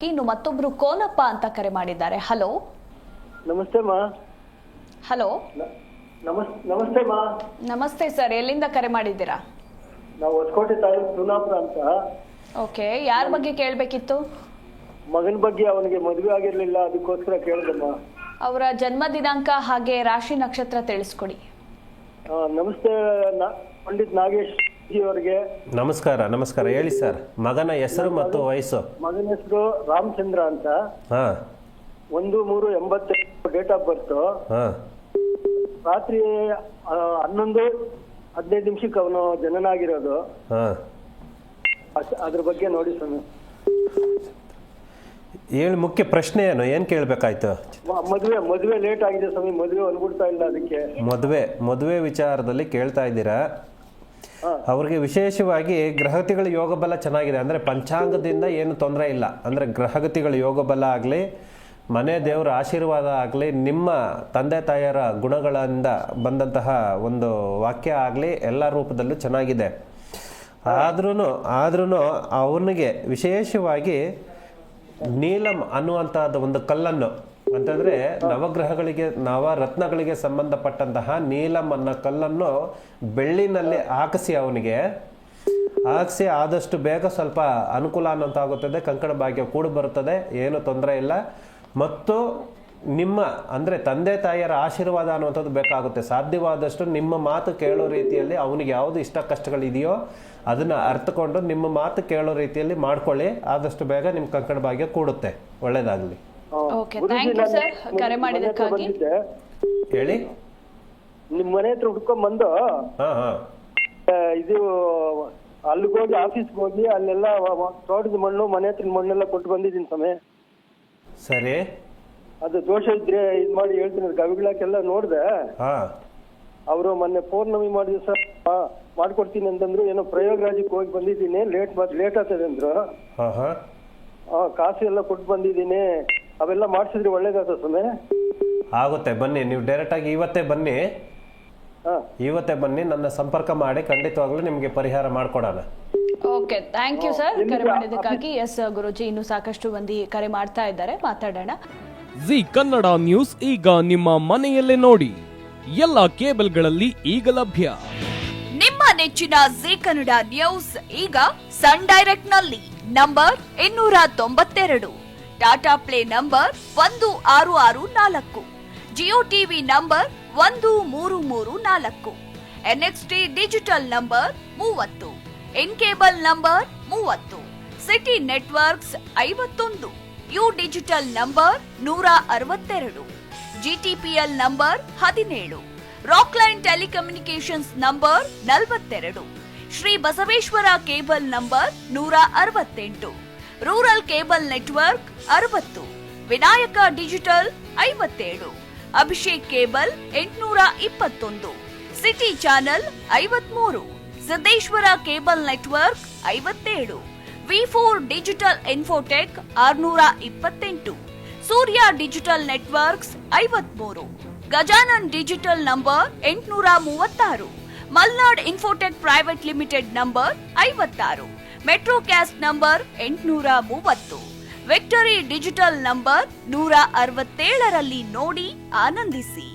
ಇನ್ನು ಮತ್ತೊಬ್ರು ಕೋನಪ್ಪ ಅಂತ ಕರೆ ಮಾಡಿದ್ದಾರೆ. ಹಲೋ, ನಮಸ್ತೆ ಮಾ. ಹಲೋ, ನಮಸ್ತೆ ಮಾ. ನಮಸ್ತೆ ಸರ್, ಎಲ್ಲಿಂದ ಕರೆ ಮಾಡಿದ್ದೀರಾ? ನಾವು ಹೊಸಕೋಟೆ ತಾಲೂಕು ಸುನಾಪುರ ಅಂತ. ಓಕೆ, ಯಾರ ಬಗ್ಗೆ ಕೇಳಬೇಕಿತ್ತು? ಮಗನ ಬಗ್ಗೆ. ಅವನಿಗೆ ಮದುವೆ ಆಗಿರ್ಲಿಲ್ಲ, ಅದಕ್ಕೋಸ್ಕರ ಕೇಳಿದಮ್ಮ. ಅವರ ಜನ್ಮ ದಿನಾಂಕ ಹಾಗೆ ರಾಶಿ ನಕ್ಷತ್ರ ತಿಳಿಸ್ಕೊಡಿ. ನಮಸ್ತೆ ಪಂಡಿತ್ ನಾಗೇಶ್ ಅವರಿಗೆ. ನಮಸ್ಕಾರ. ನಮಸ್ಕಾರ, ಹೇಳಿ ಸರ್. ಮಗನ ಹೆಸರು ಮತ್ತು ವಯಸ್ಸು? ಮಗನ ಹೆಸರು ರಾಮಚಂದ್ರ ಅಂತ. 1/3/88 ಡೇಟ್ ಆಫ್ ಬರ್ತ್. ರಾತ್ರಿ 11:15 ಅವನು ಜನನ ಆಗಿರೋದು. ಅದ್ರ ಬಗ್ಗೆ ನೋಡಿ ಸ್ವಾಮಿ. ಹೇಳಿ, ಮುಖ್ಯ ಪ್ರಶ್ನೆ ಏನು ಕೇಳಬೇಕಾಯ್ತು? ಮದುವೆ ಲೇಟ್ ಆಗಿದೆ ಸ್ವಾಮಿ, ಮದುವೆ ಅನ್ಬಿಡ್ತಾ ಇಲ್ಲ. ಅದಕ್ಕೆ ಮದುವೆ ವಿಚಾರದಲ್ಲಿ ಕೇಳ್ತಾ ಇದ್ದೀರಾ? ಅವ್ರಿಗೆ ವಿಶೇಷವಾಗಿ ಗ್ರಹಗತಿಗಳ ಯೋಗ ಬಲ ಚೆನ್ನಾಗಿದೆ. ಅಂದರೆ ಪಂಚಾಂಗದಿಂದ ಏನು ತೊಂದರೆ ಇಲ್ಲ. ಅಂದರೆ ಗ್ರಹಗತಿಗಳ ಯೋಗ ಬಲ ಆಗಲಿ, ಮನೆ ದೇವರ ಆಶೀರ್ವಾದ ಆಗಲಿ, ನಿಮ್ಮ ತಂದೆ ತಾಯಿಯರ ಗುಣಗಳಿಂದ ಬಂದಂತಹ ಒಂದು ವಾಕ್ಯ ಆಗಲಿ, ಎಲ್ಲ ರೂಪದಲ್ಲೂ ಚೆನ್ನಾಗಿದೆ. ಆದ್ರೂ ಅವನಿಗೆ ವಿಶೇಷವಾಗಿ ನೀಲಂ ಅನ್ನುವಂಥದ್ದು ಒಂದು ಕಲ್ಲನ್ನು, ಅಂತಂದರೆ ನವಗ್ರಹಗಳಿಗೆ ನವರತ್ನಗಳಿಗೆ ಸಂಬಂಧಪಟ್ಟಂತಹ ನೀಲಂ ಅನ್ನೋ ಕಲ್ಲನ್ನು ಬೆಳ್ಳಿನಲ್ಲಿ ಹಾಕಿಸಿ ಆದಷ್ಟು ಬೇಗ ಸ್ವಲ್ಪ ಅನುಕೂಲ ಅನ್ನೋಂತಾಗುತ್ತದೆ. ಕಂಕಣ ಭಾಗ್ಯ ಕೂಡ ಬರುತ್ತದೆ, ಏನು ತೊಂದರೆ ಇಲ್ಲ. ಮತ್ತು ನಿಮ್ಮ ಅಂದರೆ ತಂದೆ ತಾಯಿಯರ ಆಶೀರ್ವಾದ ಅನ್ನುವಂಥದ್ದು ಬೇಕಾಗುತ್ತೆ. ಸಾಧ್ಯವಾದಷ್ಟು ನಿಮ್ಮ ಮಾತು ಕೇಳೋ ರೀತಿಯಲ್ಲಿ ಅವನಿಗೆ ಯಾವುದು ಇಷ್ಟ ಕಷ್ಟಗಳಿದೆಯೋ ಅದನ್ನು ಅರ್ಥಕೊಂಡು ನಿಮ್ಮ ಮಾತು ಕೇಳೋ ರೀತಿಯಲ್ಲಿ ಮಾಡ್ಕೊಳ್ಳಿ. ಆದಷ್ಟು ಬೇಗ ನಿಮ್ಮ ಕಂಕಣ ಭಾಗ್ಯ ಕೂಡುತ್ತೆ. ಒಳ್ಳೇದಾಗಲಿ. ಕರೆ ಮಾಡಿದ್ದಕ್ಕಾಗಿ ಹೇಳಿ. ನಿಮ್ಮ ಮನೆ ಹತ್ರ ಹುಡ್ಕೊಂಡ್ ಬಂದು ಇದು ಅಲ್ಲಿಗೆ ಹೋಗಿ ಆಫೀಸ್ಗೆ ಹೋಗಿ ಅಲ್ಲೆಲ್ಲ ತೋಟದ ಮಣ್ಣು ಮನೆ ಹತ್ರ ಮಣ್ಣೆಲ್ಲ ಕೊಟ್ಟು ಬಂದಿದ್ದೀನಿ ಸಮಯ. ಸರಿ, ಅದು ದೋಷ ಇದ್ರೆ ಇದು ಮಾಡಿ ಹೇಳ್ತೀನಿ. ಗವಿಗಳಕ್ಕೆಲ್ಲ ನೋಡ್ದೆ. ಅವರು ಮೊನ್ನೆ ಪೌರ್ಣಮಿ ಮಾಡಿದ್ರು ಸರ್, ಮಾಡ್ಕೊಡ್ತೀನಿ ಅಂತಂದ್ರು. ಏನೋ ಪ್ರಯೋಗರಾಜಕ್ಕೆ ಹೋಗಿ ಬಂದಿದ್ದೀನಿ, ಲೇಟ್ ಆಗ್ತದೆ ಅಂದ್ರು. ಕಾಸು ಎಲ್ಲ ಕೊಟ್ಟು ಬಂದಿದ್ದೀನಿ. ಅವೆಲ್ಲ ಮಾಡಿಸಿದ್ರೆ ಒಳ್ಳೇದಾಗ್ತದೆ ಸಮಯ. ಆಗುತ್ತೆ, ಬನ್ನಿ. ನೀವು ಡೈರೆಕ್ಟ್ ಆಗಿ ಇವತ್ತೇ ಬನ್ನಿ, ನನ್ನ ಸಂಪರ್ಕ ಮಾಡಿ, ಖಂಡಿತವಾಗ್ಲೂ ನಿಮಗೆ ಪರಿಹಾರ ಮಾಡ್ಕೊಡೋಣ. ಓಕೆ, ಥ್ಯಾಂಕ್ ಯು ಸರ್, ಕರೆ ಮಾಡಿದ್ದಕ್ಕಾಗಿ. ಎಸ್ ಗುರೂಜಿ, ಇನ್ನು ಸಾಕಷ್ಟು ಮಂದಿ ಕರೆ ಮಾಡ್ತಾ ಇದ್ದಾರೆ, ಮಾತಾಡೋಣ. ಜಿ ಕನ್ನಡ ನ್ಯೂಸ್ ಈಗ ನಿಮ್ಮ ಮನೆಯಲ್ಲೇ ನೋಡಿ. ಎಲ್ಲ ಕೇಬಲ್ಗಳಲ್ಲಿ ಈಗ ಲಭ್ಯ. ನಿಮ್ಮ ನೆಚ್ಚಿನ ಜಿ ಕನ್ನಡ ನ್ಯೂಸ್ ಈಗ ಸನ್ ಡೈರೆಕ್ಟ್ ನಲ್ಲಿ number 292, Tata play number 1664, Jio TV number 1334, NXT digital number 30, in cable number 30, city networks 51, U digital number 162, GTPL number 17, Rockline telecommunications number 42, Shri Basaveshwara cable number 168, rural cable network 60, Vinayaka digital 57, Abhishek cable 821, city channel 53, Siddeshwara cable network 57, V4 digital Infotech 628, Surya digital networks 53, Gajanan digital number 836, Malnad Infotech private limited number 56, Metrocast number 830, Victory Digital number 167ರಲ್ಲಿ ನೋಡಿ ಆನಂದಿಸಿ.